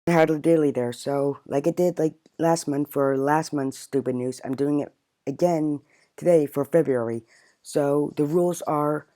Had a daily there, so like I did like last month for last month's stupid news, I'm doing it again today for February. So the rules are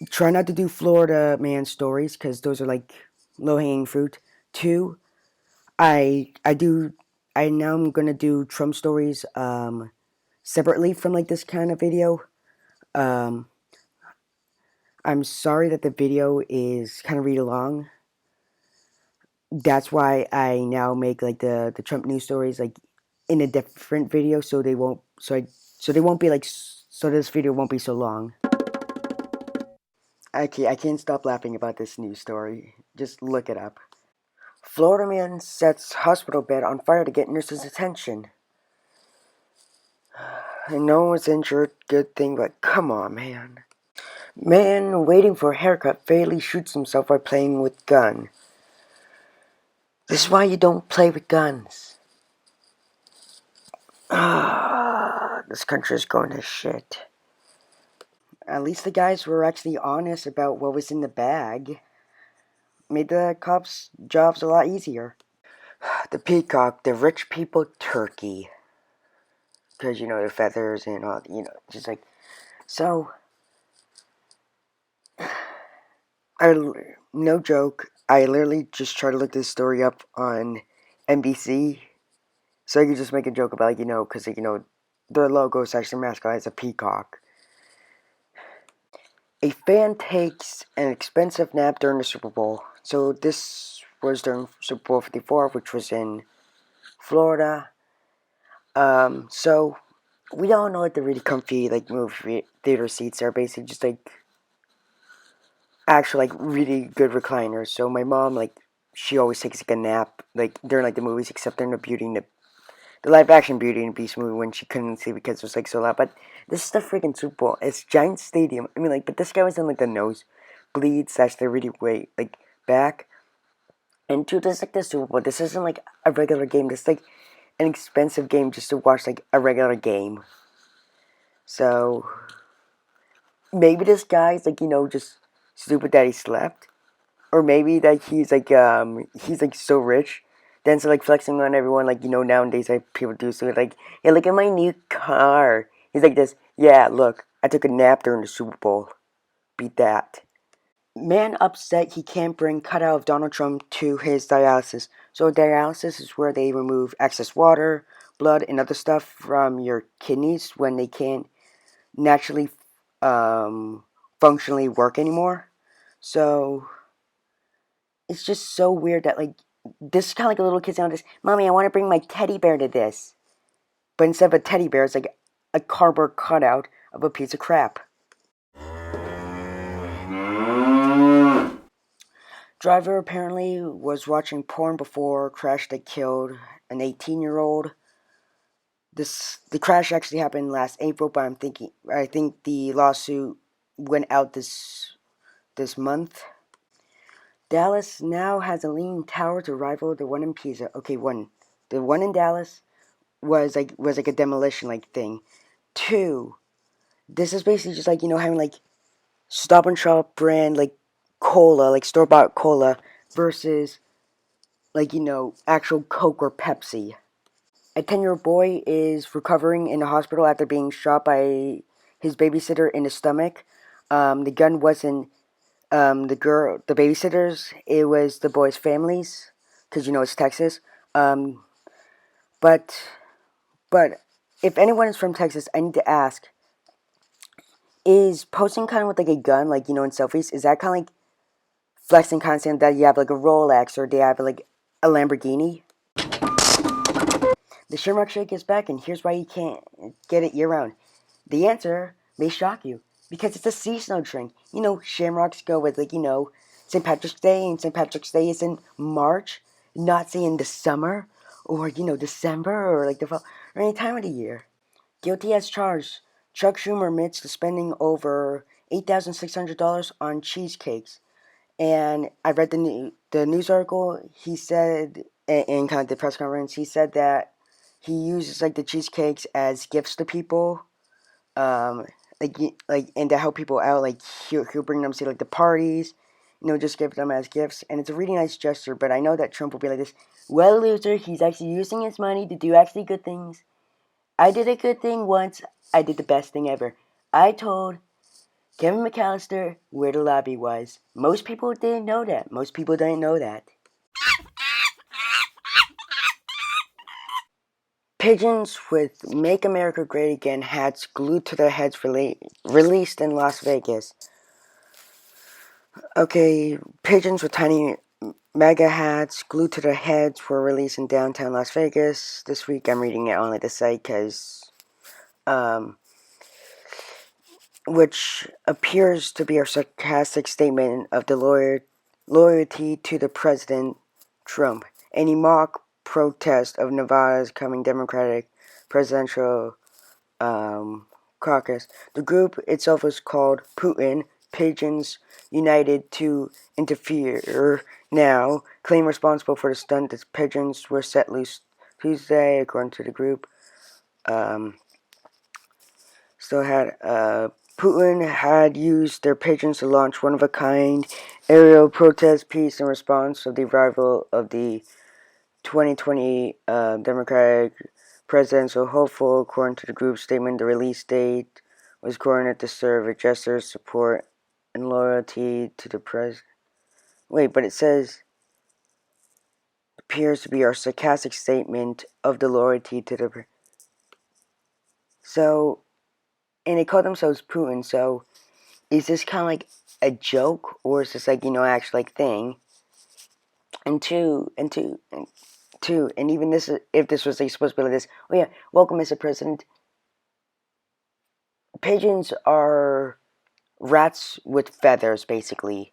try not to do Florida man stories because those are like low hanging fruit. Two, I do I now I'm gonna do Trump stories separately from like this kind of video. Um I'm sorry that the video is kind of really long. That's why I now make like the Trump news stories like in a different video, so they won't be like so this video won't be so long. Okay, I can't stop laughing about this news story. Just look it up. Florida man sets hospital bed on fire to get nurses' attention. And no one was injured. Good thing, but come on, man. Man waiting for a haircut fatally shoots himself by playing with gun. This is why you don't play with guns. This country is going to shit. At least the guys were actually honest about what was in the bag. Made the cops' jobs a lot easier. The peacock, the rich people turkey. Because, the feathers and all, just like. So, no joke, I literally just tried to look this story up on NBC. So I could just make a joke about, because, their logo is actually mascot is a peacock. A fan takes an expensive nap during the Super Bowl. So this was during Super Bowl 54, which was in Florida. So we all know like the really comfy like movie theater seats are basically just like actual like really good recliners. So my mom like she always takes like a nap like during like the movies, except during the live action Beauty and the Beast movie when she couldn't see because it was like so loud. But this is the freaking Super Bowl. It's giant stadium. I mean like, but this guy was in like the nose bleed slash the really way like back. And dude, this is like the Super Bowl. This isn't like a regular game. This is like an expensive game just to watch like a regular game. So maybe this guy's like just stupid that he slept, or maybe that he's like so rich, then so like flexing on everyone like nowadays like people do so like yeah look at my new car. He's like this yeah look I took a nap during the Super Bowl. Beat that. Man upset he can't bring cutout of Donald Trump to his dialysis. So dialysis is where they remove excess water, blood, and other stuff from your kidneys when they can't naturally um, functionally work anymore. So it's just so weird that like this is kind of like a little kid saying this, "Mommy, I want to bring my teddy bear to this," but instead of a teddy bear, it's like a cardboard cutout of a piece of crap. Driver apparently was watching porn before crash that killed an 18-year-old. The crash actually happened last April, but I think the lawsuit went out this month. Dallas now has a leaning tower to rival the one in Pisa. Okay, the one in Dallas was like a demolition like thing. Two, this is basically just like having like Stop and Shop brand like cola, like store bought cola versus like actual Coke or Pepsi. A 10-year-old boy is recovering in a hospital after being shot by his babysitter in the stomach. The gun wasn't the babysitters. It was the boy's families, because it's Texas. Um, but but if anyone is from Texas, I need to ask: is posting kind of with like a gun, like in selfies, is that kind of like flexing content that you have like a Rolex or they have like a Lamborghini? The Shamrock Shake is back, and here's why you can't get it year round. The answer may shock you because it's a seasonal drink. Shamrocks go with like St. Patrick's Day, and St. Patrick's Day is in March, not say in the summer or December or like the fall or any time of the year. Guilty as charged, Chuck Schumer admits to spending over $8,600 on cheesecakes. And I read the news article. He said in kind of the press conference, he said that he uses like the cheesecakes as gifts to people, um, like and to help people out. Like he'll bring them to like the parties just give them as gifts, and it's a really nice gesture, but I know that Trump will be like this, well, loser, he's actually using his money to do actually good things. I did a good thing once, I did the best thing ever. I told Kevin McAllister where the lobby was. Most people didn't know that. Pigeons with Make America Great Again hats glued to their heads released in Las Vegas. Okay, pigeons with tiny MAGA hats glued to their heads were released in downtown Las Vegas this week. I'm reading it only the site because, which appears to be a sarcastic statement of the loyalty to the President Trump. Any mock protest of Nevada's coming Democratic presidential caucus. The group itself is called Putin Pigeons United to Interfere Now, claim responsible for the stunt. The pigeons were set loose Tuesday, according to the group. Putin had used their pigeons to launch one-of-a-kind aerial protest piece in response to the arrival of the 2020 Democratic presidential hopeful. According to the group's statement, the release date was coordinated to serve a gesture of support and loyalty to the president. Wait, but it says appears to be our sarcastic statement of the loyalty to the so, and they call themselves Putin. So, is this kind of like a joke, or is this like actually like thing? And even this, if this was like supposed to be like this, oh yeah, welcome, Mr. President. Pigeons are rats with feathers, basically.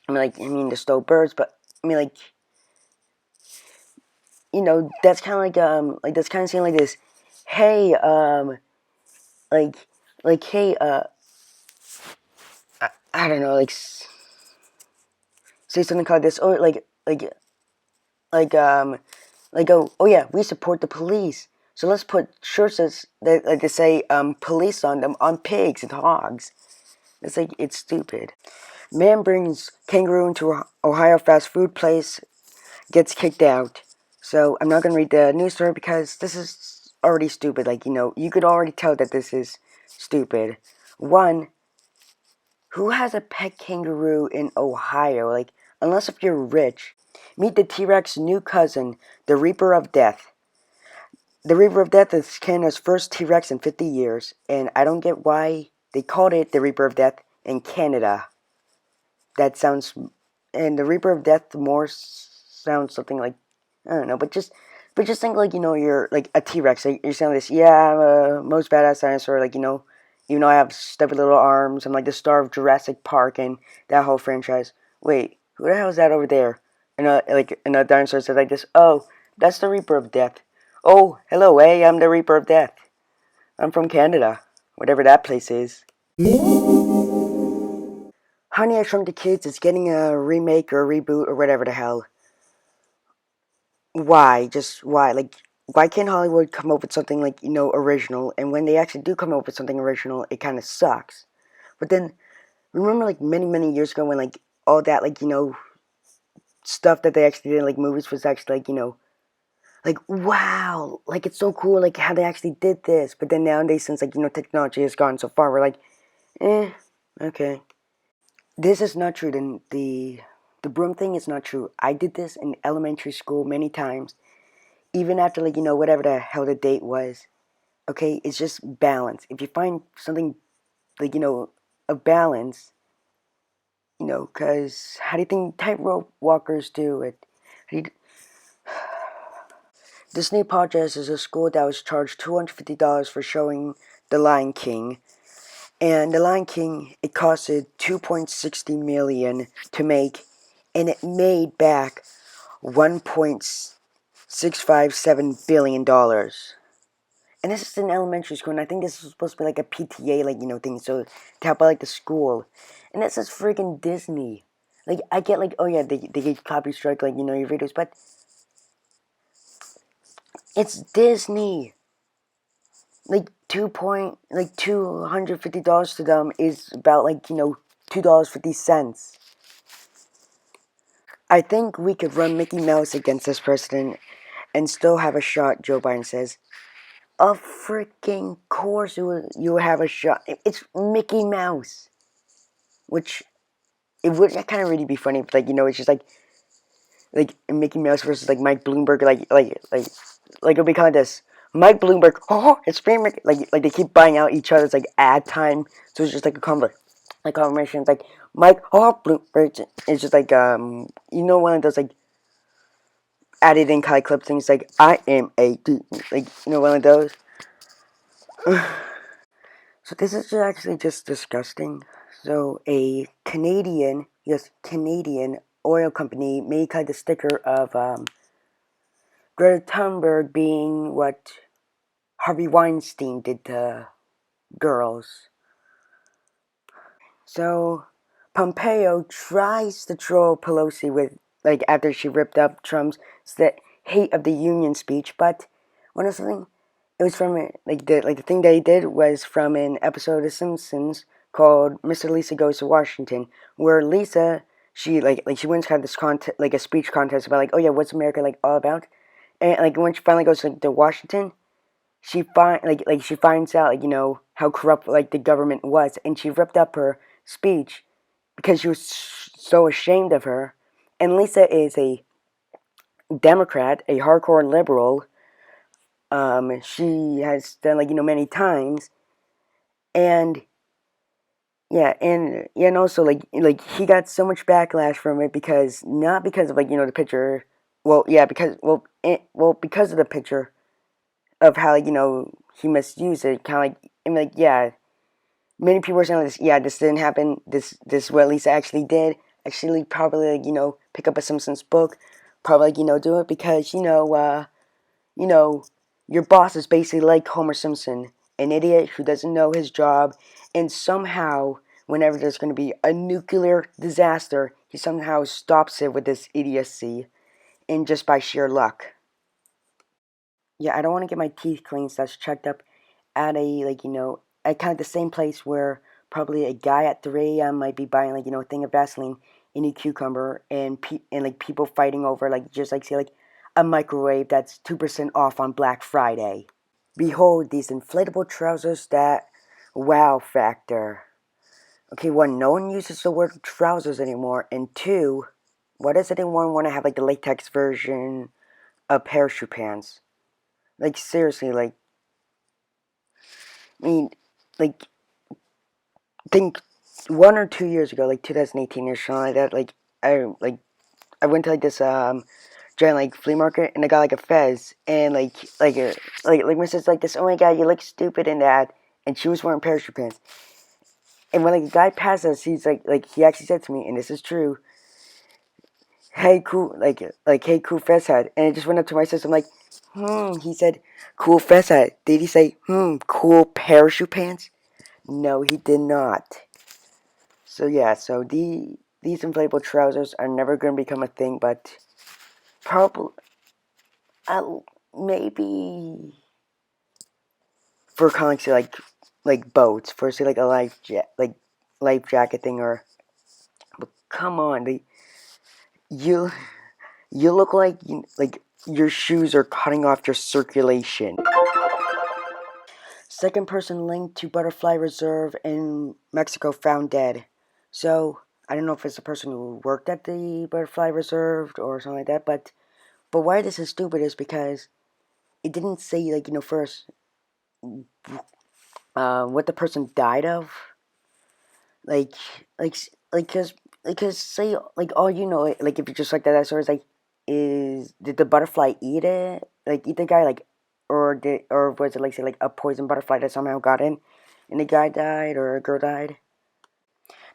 I mean, they're still birds, but I mean, that's kind of like that's kind of saying like this. Hey, like, hey, I don't know, like, say something like this, or oh yeah, we support the police. So let's put shirts that like to say police on them on pigs and hogs. It's stupid. Man brings kangaroo into Ohio fast food place, gets kicked out. So I'm not gonna read the news story because this is already stupid. You could already tell that this is stupid. One, who has a pet kangaroo in Ohio? Unless if you're rich. Meet the T-Rex new cousin, the Reaper of Death. The Reaper of Death is Canada's first T-Rex in 50 years, and I don't get why they called it the Reaper of Death in Canada. That sounds, and the Reaper of Death more sounds something like, I don't know, but just think you're like a T-Rex. You're saying this, yeah, I'm a most badass dinosaur, even though I have stubby little arms. I'm like the star of Jurassic Park and that whole franchise. Wait, who the hell is that over there? And a dinosaur says like this, oh, that's the Reaper of Death. Oh, hello, hey, I'm the Reaper of Death. I'm from Canada, whatever that place is. Honey, I Shrunk the Kids is getting a remake or a reboot or whatever the hell. Why? Just why? Why can't Hollywood come up with something original? And when they actually do come up with something original, it kind of sucks. But then, remember many, many years ago when all that stuff that they actually did in movies was actually wow, it's so cool how they actually did this. But then nowadays, since technology has gone so far, we're okay. This is not true. The broom thing is not true. I did this in elementary school many times, even after whatever the hell the date was. Okay, it's just balance. If you find something of balance, because how do you think tightrope walkers do it? Disney apologizes to a school that was charged $250 for showing The Lion King. And The Lion King, it costed $2.60 million to make, and it made back $1.657 billion. And this is in elementary school, and I think this is supposed to be a PTA, thing, so to help out, the school. And this is freaking Disney. I get, oh yeah, they get copy strike, your videos, but it's Disney. $250 to them is about, $2.50. I think we could run Mickey Mouse against this president and still have a shot, Joe Biden says. Of freaking course you will have a shot. It's Mickey Mouse. Which, it would kind of really be funny, but it's just like Mickey Mouse versus like Mike Bloomberg, it'll be kind of this. Mike Bloomberg, oh, it's me, like they keep buying out each other's like ad time, so it's just like a conversation. It's like Mike, oh, Bloomberg. It's just like one of those like added in kind of clip things like I am a dude, like one of those. So this is actually just disgusting. So a Canadian, yes, Canadian oil company made kind of sticker of Greta Thunberg being what Harvey Weinstein did to girls. So Pompeo tries to troll Pelosi with after she ripped up Trump's hate of the Union speech, but one of something it was from the thing that he did was from an episode of The Simpsons called Mr. Lisa Goes to Washington, where Lisa she she wins kind of this contest a speech contest about oh yeah, what's America all about, and when she finally goes to Washington, she finds out how corrupt the government was, and she ripped up her speech because she was so ashamed of her. And Lisa is a Democrat, a hardcore liberal. She has done many times, and and also he got so much backlash from it because not because of the picture. Well, yeah, because of the picture of how he misused it. Kind of yeah. Many people are saying this. Yeah, this didn't happen. This what Lisa actually did. Actually, probably pick up a Simpsons book. Probably do it because you know, your boss is basically like Homer Simpson, an idiot who doesn't know his job, and somehow, whenever there's going to be a nuclear disaster, he somehow stops it with this idiocy, and just by sheer luck. Yeah, I don't want to get my teeth cleaned, so that's checked up at at kind of the same place where probably a guy at 3 a.m. might be buying a thing of Vaseline and a cucumber, and people fighting over just say a microwave that's 2% off on Black Friday. Behold these inflatable trousers that wow factor. Okay, one, no one uses the word trousers anymore, and two, why does anyone want to have the latex version of parachute pants? Seriously, I mean, like think 1 or 2 years ago, 2018 or something like that, I went to this giant flea market, and I got a fez, and my sister's this, oh my god, you look stupid in that, and she was wearing parachute pants. And when the guy passed us, he's he actually said to me, and this is true, hey cool, hey cool fez head, and I just went up to my sister, I'm he said cool fez head. Did he say cool parachute pants? No, he did not. So yeah, these inflatable trousers are never going to become a thing, but probably maybe for kind of say boats, for say a life jacket thing, or but come on, you you look like your shoes are cutting off your circulation. Second person linked to Butterfly Reserve in Mexico found dead. So I don't know if it's a person who worked at the Butterfly Reserve or something like that, but why this is stupid is because it didn't say first what the person died of, like like because say all if you just that sort of is did the butterfly eat it, eat the guy, or was it say a poison butterfly that somehow got in and the guy died or a girl died.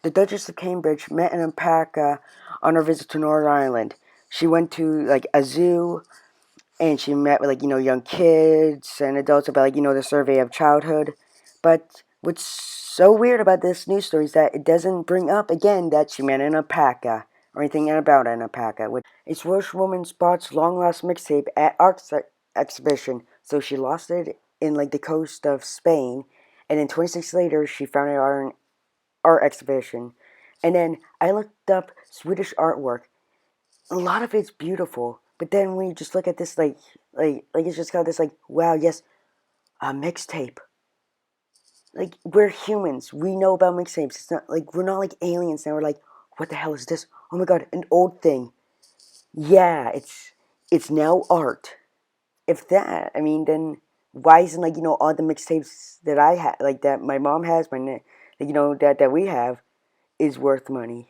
The Duchess of Cambridge met an alpaca on her visit to Northern Ireland. She went to a zoo, and she met with young kids and adults about the survey of childhood. But what's so weird about this news story is that it doesn't bring up again that she met an alpaca or anything about an alpaca. A Welsh woman spots long lost mixtape at art exhibition, so she lost it in the coast of Spain, and then 26 later she found it on an art exhibition. And then I looked up Swedish artwork. A lot of it's beautiful, but then when you just look at this, like it's just got this, like, wow, yes, a mixtape. Like, we're humans. We know about mixtapes. It's not like we're not like aliens now. We're like, what the hell is this? Oh my god, an old thing. Yeah, it's now art. If that, I mean, then why isn't, like, all the mixtapes that I have, like, that my mom has, that we have, is worth money.